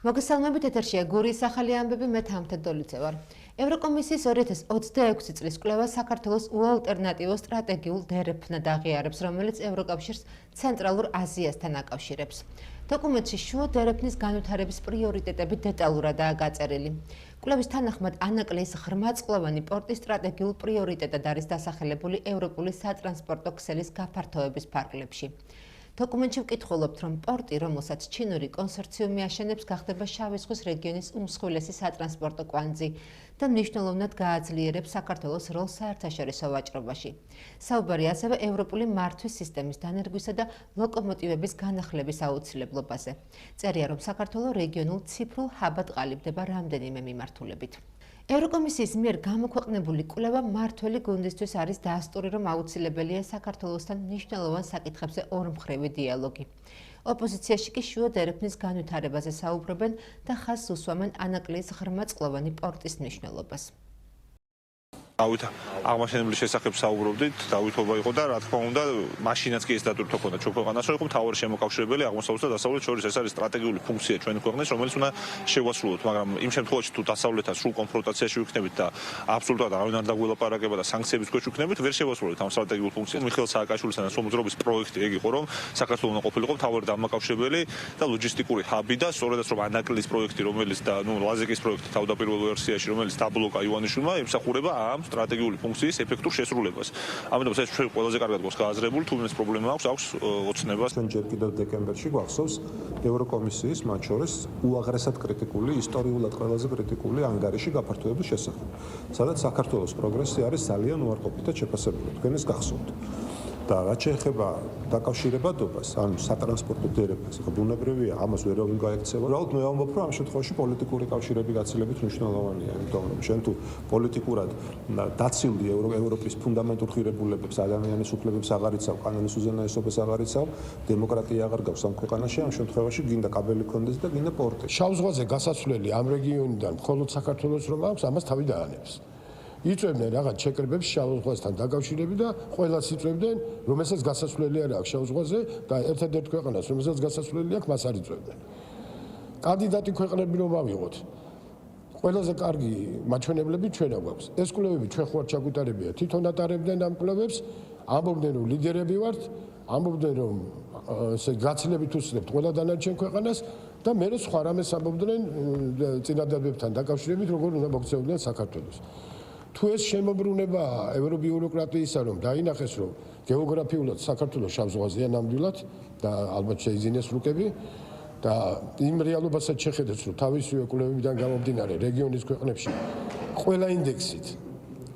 მოგესალმებით, ეთერშია გურიის ახალი ამბები, მე თამთე დოლიძე ვარ. ევროკომისიის 2026 წლის კვლევა საქართველოს უალტერნატივო სტრატეგიულ დერეფნად აღიარებს, რომელიც ევროკავშირს ცენტრალურ აზიასთან აკავშირებს. დოკუმენტში შუა დერეფნის განვითარების პრიორიტეტები დეტალურადაა გაწერილი. კვლევის თანახმად ანაკლიის ღრმაწყლოვანი პორტი სტრატეგიულ პრიორიტეტად არის დასახელებული ევროპული სატრანსპორტო ქსელის გაფართოების ფარგლებში. დოკუმენტში ვკითხულობთ, რომ პორტი, რომელსაც ჩინური კონსორციუმი აშენებს, გახდება შავი ზღვის რეგიონის უმსხვილესი სატრანსპორტო კვანძი და მნიშვნელოვნად გააძლიერებს საქართველოს როლს საერთაშორისო ვაჭრობაში. საუბარი ასევე ევროპული მართვის სისტემის დანერგვისა და ლოკომოტივების განახლების აუცილებლობაზე. წერია, რომ საქართველო რეგიონულ ციფრულ ჰაბად ყალიბდება რამდენიმე მიმართულებით. ევროკომისიის მიერ გამოქვეყნებული კვლევა მმართველი გუნდისთვის არის დასტური, რომ აუცილებელია საქართველოსთან მნიშვნელოვან საკითხებზე ორმხრივი დიალოგი. ოპოზიციაში კი შუა დერეფნის განვითარებაზე საუბრობენ და ხაზს უსვამენ ანაკლიის ღრმაწყლოვანი პორტის მნიშვნელობას. დავით აღმაშენებლის შესახებ საუბრობდით, დავითობა იყო და რა თქმა უნდა, მაშინაც კი ეს დატვირთვა ჰქონდა ჩვენ ქვეყანას, რომ იყო მთავარი შემოკავშირებელი აღმოსავლეთ და დასავლეთ შორის. ეს არის სტრატეგიული ფუნქცია ჩვენი ქვეყნის, რომელიც უნდა შევასრულოთ, მაგრამ იმ შემთხვევაში თუ დასავლეთთან სრულ კონფრონტაციაში ვიქნებით და აბსოლუტურად არავინ არ დაგველაპარაკება და სანქციების ქვეშ ვიქნებით, ვერ შევასრულოთ ამ სტრატეგიულ ფუნქციას. მიხეილ სააკაშვილისთან სრულმძრობის პროექტი ეგ იყო, რომ საქართველოს უნდა ყოფილიყო მთავარი დამაკავშირებელი და ლოჯისტიკური ჰაბი და სწორედაც რომ ანაკლის პროექტი, რომელიც და ლაზიკის პროექტი თავდაპირველ ვერსიაში, რომელიც დაბლოკა ივანიშვილმა, ემსახურება ამ სტრატეგიული ფუნქციის ეფექტურ შესრულებას. ამიტომ ეს ჩვენ ყველაზე კარგად გვაქვს გააზრებული, თუ იმის პრობლემა აქვს ოცნება. ჩვენ ჯერ კიდევ დეკემბერში გვახსოვს ევროკომისიის მათ შორის უაღრესად კრიტიკული, ისტორიულად ყველაზე კრიტიკული ანგარიში გაფართოების შესახებ. სადაც საქართველოს პროგრესი არის ძალიან უარყოფით და შეფასებული. თქვენ ეს გახსოვთ. და რაც შეეხება დაკავშირებადობას, ანუ სატრანსპორტო დერეფნს, ხო ბუნებრივია, ამას ვერავინ გაექცევა. უბრალოდ მე ვამბობ, რომ ამ შემთხვევაში პოლიტიკური კავშირები გაცილებით მნიშვნელოვანია, იმიტომ რომ შენ თუ პოლიტიკურად დაცილდი ევროპის ფუნდამენტურ ღირებულებებს, ადამიანის უფლებებს აღარ იცავ, კანონის უზენაესობას აღარ იცავ, დემოკრატია აღარ გაქვს ამ ქვეყანაში, ამ შემთხვევაში გინდა კაბელი კონდეს და გინდა პორტი. შავ ზღვაზე გასასვლელი ამ რეგიონიდან მხოლოდ საქართველოს რომ აქვს, ამას თავი დაანებს. იწვევდნენ რაღაც ჩეკრებებს შავ ზღვასთან დაკავშირებით და ყველას იწვევდნენ, რომელსაც გასასვლელი არ აქვს შავ ზღვაზე და ერთადერთ ქვეყანას, რომელსაც გასასვლელი აქვს, მას არ იწვევდნენ. კანდიდატი ქვეყნები რომ ავიღოთ, ყველაზე კარგი მაჩვენებლები ჩვენ გვაქვს. ეს კვლევები ჩვენ ხوار ჩაგუტარებია, თვითონ ატარებდნენ ამ კვლევებს, ამბობდნენ რომ ლიდერები ვართ, ამბობდნენ რომ ესე გაცილებით უსწრებთ ყველა დანარჩენ ქვეყანას და მე სხვა რამეს ამბობდნენ წინადადებებთან დაკავშირებით, როგორ უნდა მოქცეოდნენ საქართველოს. თუ ეს შემოbrunებაა ევრობიუროკრატიისა, რომ დაინახეს, რომ გეოგრაფიულად საქართველოს შავ ზღვაზეა ნამდვილად და ალბათ შეიძინეს რუკები და იმ რეალობასაც შეხედეთ, რომ თავისივე კვლევებიდან გამომდინარე რეგიონის ქვეყნებში ყველა ინდექსით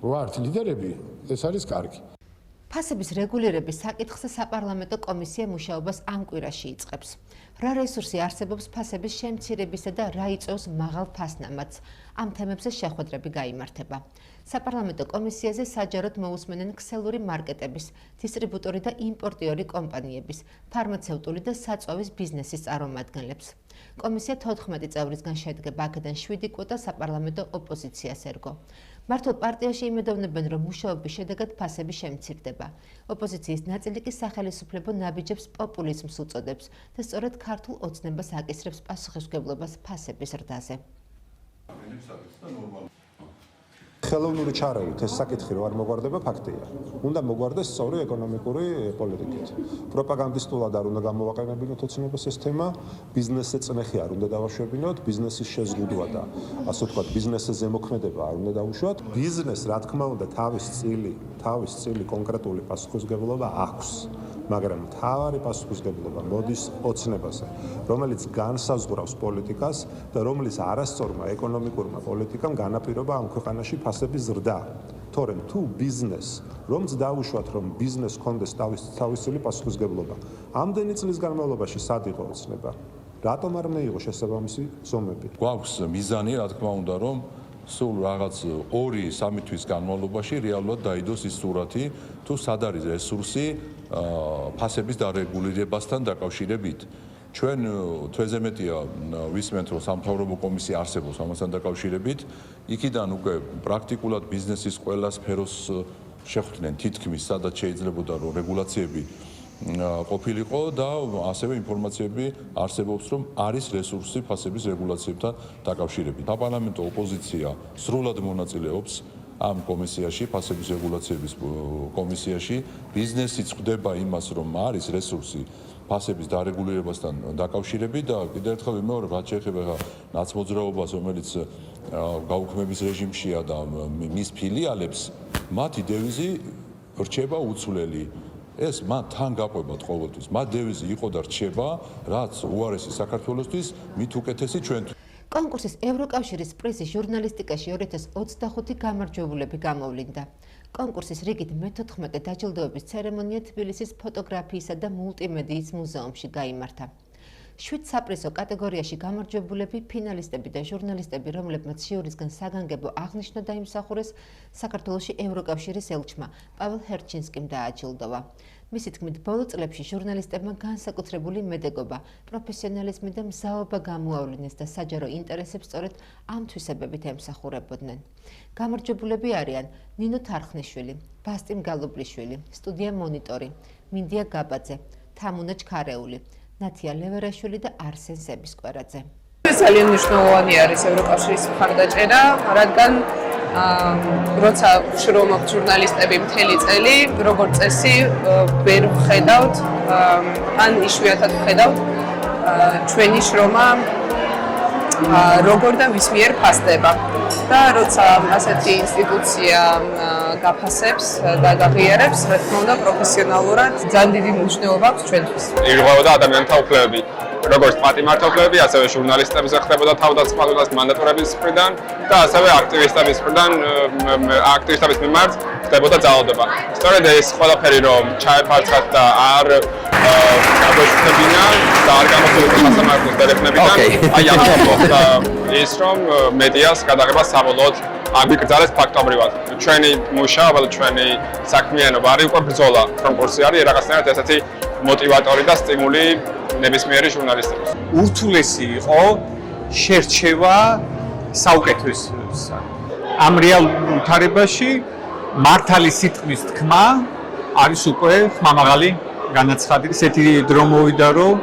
ვართ ლიდერები, ეს არის კარგი. ფასების რეგულირების საკითხზე საპარლამენტო კომისია მუშაობას ამ კვირაში იწყებს. რა რესურსი არსებობს ფასების შემცირებისა და რა იწვევს მაღალ ფასნამატს? ამ თემებზე შეხვედრები გაიმართება. საპარლამენტო კომისიაზე საჯაროდ მოусმენენ ქსელური მარკეტების, დისტრიბუტორი და იმპორტიორი კომპანიების, ფარმაცევტული და საწვავის ბიზნესის წარმომადგენლებს. კომისია 14 წევრისგან შედგება, აქედან 7 კვოტა საპარლამენტო ოპოზიციას ერგო. მართლ პარტიაში იმედოვნებენ, რომ მუშაობის შედეგად ფასები შემცირდება. ოპოზიციის ნაწილი კი სახელისუფლებო ნაბიჯებს პოპულიზმს უწოდებს და სწორედ ქართულ ოცნებას აკისრებს პასუხისმგებლობას ფასების ზრდაზე. ხელოვნური ჩარევით ეს საკითხი რო არ მოგვარდება ფაქტია. უნდა მოგვარდეს სწორი ეკონომიკური პოლიტიკით. პროპაგანდისტულად არ უნდა გამოვაყენებინოთ ოცნებას ეს თემა, ბიზნესზე წნეხი არ უნდა დავაშვებინოთ, ბიზნესის შეზღუდვა და ასე ვთქვათ, ბიზნესზე ზემოქმედება არ უნდა დავუშვათ. ბიზნესს რა თქმა უნდა თავის წილი კონკრეტული პასუხისმგებლობა აქვს. მაგრამ მთავარი პასუხისმგებლობა მოდის ოცნებაზე, რომელიც განსაზღვრავს პოლიტიკას და რომლის არასწორმა ეკონომიკურმა პოლიტიკამ განაპირობა ამ ქვეყანაში ფასების ზრდა. თორემ თუ ბიზნესს რომც დაუშვათ, რომ ბიზნესს ჰქონდეს თავისწილი პასუხისმგებლობა, ამდენი წლის განმავლობაში სად იყო ოცნება? რატომ არ მიიღო შესაბამისი ზომები? გვაქვს მიზანი, რა თქმა უნდა, რომ სულ რაღაც 2-3 თვის განმავლობაში რეალურად დაიდოს ის სურათი, თუ სად არის რესურსი ფასების დარეგულირებასთან დაკავშირებით. ჩვენ თვეზე მეტია ვისმენთ, რომ სამთავრობო კომისია არსებობს ამასთან დაკავშირებით. იქიდან უკვე პრაქტიკულად ბიზნესის ყველა სფეროს შეხვდნენ თითქმის, სადაც შეიძლებოდა რომ რეგულაციები ყოფილიყო და ასევე ინფორმაციები არსებობს, რომ არის რესურსი ფასების რეგულაციებთან დაკავშირებით. საპარლამენტო ოპოზიცია სრულად მონაწილეობს ამ კომისიაში, ფასების რეგულაციების კომისიაში. ბიზნესიც ხვდება იმას, რომ არის რესურსი ფასების დარეგულირებასთან დაკავშირებით და კიდევ ერთხელ ვიმეორებ, რაც შეეხება ნაცმოძრაობას, რომელიც გაუქმების რეჟიმშია და მის ფილიალებს, მათი დევიზი რჩება უცვლელი. ეს მათ თან გაყვებათ ყოველთვის. მათ დევიზი იყო და რჩება, რაც უარესი საქართველოსთვის, მით უკეთესი ჩვენთვის. კონკურსის ევროკავშირის პრიზი ჟურნალისტიკაში 2025 გამარჯვებულები გამოვლინდა. კონკურსის რიგით მე-14 დაჯილდოების ცერემონია თბილისის ფოტოგრაფიისა და მულტიმედიის მუზეუმში გაიმართა. 7 საპრიზო კატეგორიაში გამარჯვებულები, ფინალისტები და ჟურნალისტები, რომლებმაც ჟიურისგან საგანგებო აღნიშვნა დაიმსახურეს, საქართველოში ევროკავშირის ელჩმა პაველ ჰერჩინსკიმ დააჯილდოვა. მისი თქმით, ბოლო წლებში ჟურნალისტებმა განსაკუთრებული მედეგობა, პროფესიონალიზმი და მზაობა გამოავლინეს და საჯარო ინტერესებს სწორედ ამ თვისებებით ემსახურებოდნენ. გამარჯვებულები არიან ნინო თარხნიშვილი, ბასტიმ გალობლიშვილი, სტუდია მონიტორი, მინდია გაბაძე, თამუნა ჩქარეული, ნათია ლევერაშვილი და არსენ სებისკვერაძე. ძალიან მნიშვნელოვანი არის ევროკავშირის მხარდაჭერა, რადგან როცა შრომობთ ჟურნალისტები მთელი წელი, როგორც წესი, ვერ ვხედავთ, ან იშვიათად ვხედავთ ჩვენი შრომა როგორ და ვის მიერ ფასდება. და როცა ასეთი ინსტიტუცია გაფასებს და გაღიარებს, რა თქმა უნდა, პროფესიონალურად ძალიან დიდი მნიშვნელობა აქვს ჩვენთვის. ირღვევოდა ადამიანთა უფლებები, როგორც პატიმართობლები, ასევე ჟურნალისტებზე ხდებოდა თავდაცვალებას მანდატურების მხრიდან და ასევე აქტივისტების მხრიდან, აქტივისტების მიმართ ხდებოდა ძალადობა. სწორედ ეს ყველაფერი რომ ჩაეფარცხათ და არ გადაშუქებინა და არ გამოხილდა სასამართლოს დელექნებიდან, აი ამას მოხდა ის რომ მედიას გადაღება საბოლოოდ აგვიკრძალეს ფაქტობრივად. ჩვენი მუშაობა და ჩვენი საქმიანობა არის უკვე ბრძოლა, კონკურსი არის რაღაცნაირად ესეთი მოტივატორი და სტიმული ნებისმიერი ჟურნალისტების. ურთულესი იყო შერჩევა საუკეთესოს. ამ რეალ ვითარებაში მართალი სიტყვის თქმა არის უკვე ხმამაღალი განაცხადი. ესეთი დრო მოვიდა, რომ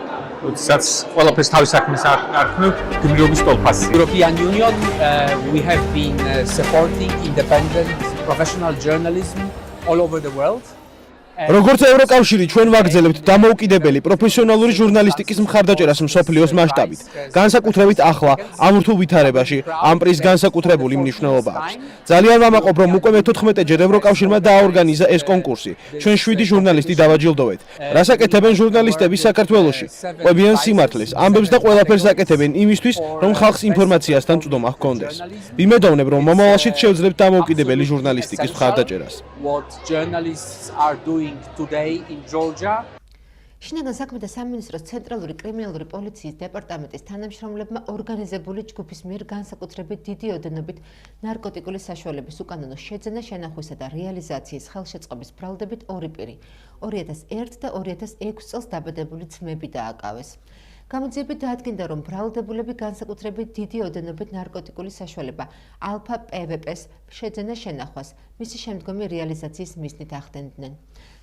როდესაც ყველაფერს თავის საქმეს არქმევ გმირობის ტოლფასი. European Union, we have been supporting independent professional journalism all over the world. როგორც ევროკავშირი ჩვენ ვაგრძელებთ დამოუკიდებელი პროფესიონალური ჟურნალისტიკის მხარდაჭერას მსოფლიოს მასშტაბით. განსაკუთრებით ახლა ამ რთულ ვითარებაში ამ პრიზს განსაკუთრებული მნიშვნელობა აქვს. ძალიან ვამაყობ, რომ უკვე მე-14-ჯერ ევროკავშირმა დააორგანიზა ეს კონკურსი. ჩვენ 7 ჟურნალისტი დავაჯილდოვეთ. რას აკეთებენ ჟურნალისტები საქართველოში? ყვებიან სიმართლეს, ამბებს და ყველაფერს აკეთებენ იმისთვის, რომ ხალხს ინფორმაციასთან წვდომა ჰქონდეს. ვიმედოვნებ, რომ მომავალშიც შევძლებთ დამოუკიდებელი ჟურნალისტიკის მხარდაჭერას. What journalists are doing today in Georgia. შინაგან საქმეთა სამინისტროს ცენტრალური კრიმინალური პოლიციის დეპარტამენტის თანამშრომლებმა ორგანიზებული ჯგუფის მიერ განსაკუთრებით დიდი ოდენობით ნარკოტიკული საშუალების უკანონო შეძენა, შენახვისა და რეალიზაციის ხელშეწყობის ბრალდებით ორი პირი 2001 და 2006 წელს დაბადებული ძმები დააკავეს. გამოძიებით დაადგინდა, რომ ბრალდებულები განსაკუთრებით დიდი ოდენობით ნარკოტიკული საშუალება ალფა PVP-ს შეძენა შენახვას, მისი შემდგომი რეალიზაციის მიზნით ახდენდნენ.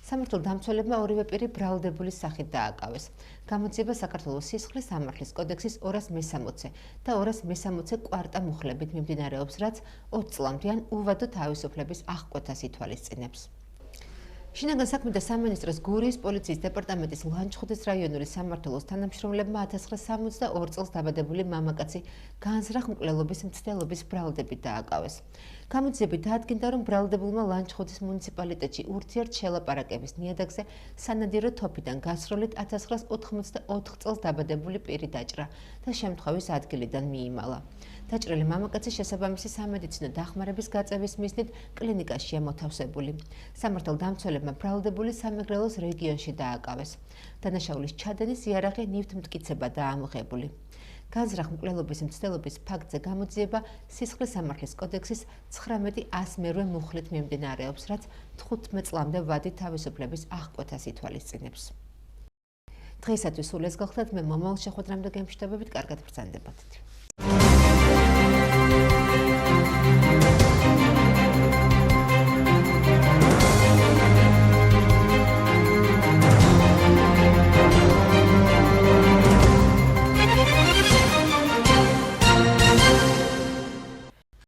სამართალ დამცველებმა ორივე პირი ბრალდებული სახით დააკავეს. გამოძიება საქართველოს სისხლის სამართლის კოდექსის 260 და 260 კვარტა მუხლებით მიმდინარეობს, რაც 20 წლამდე ან უვადო თავისუფლების აღკვეთას ითვალისწინებს. შინაგან საქმეთა სამინისტროს გურიის პოლიციის დეპარტამენტის ლანჩხუთის რაიონული სამმართველოს თანამშრომლებმა 1962 წელს დაბადებული მამაკაცი განზრახ მკვლელობის მცდელობის ბრალდებით დააკავეს. გამოძიებით დაადგინდა, რომ ბრალდებულმა ლანჩხუთის მუნიციპალიტეტში ურთიერთ შელაპარაკების ნიადაგზე სანადირო თოფიდან გასროლით 1984 წელს დაბადებული პირი დაჭრა და შემთხვევის ადგილიდან მიიმალა. დაჭრილი მამაკაცი შესაბამისი სამედიცინო დახმარების გაწევის მიზნით კლინიკაშია მოთავსებული. სამართალ დამცველებმა ბრალდებული სამეგრელოს რეგიონში დააკავეს. დანაშაულის ჩადენის იარაღი ნივთი მტკიცება დაამოღებული. განზრახ მკვლელობის მცდელობის ფაქტზე გამოძიება სისხლის სამართლის კოდექსის 19-100 მუხლით მიმდინარეობს, რაც 15 წლამდე ვადი თავისუფლების აღკვეთას ითვალისწინებს. დღეისათვის სულ ეს გახლდათ, მე მომავალ შეხვედრამდე გემშვიდობებით, კარგად ბრძანდებოდით.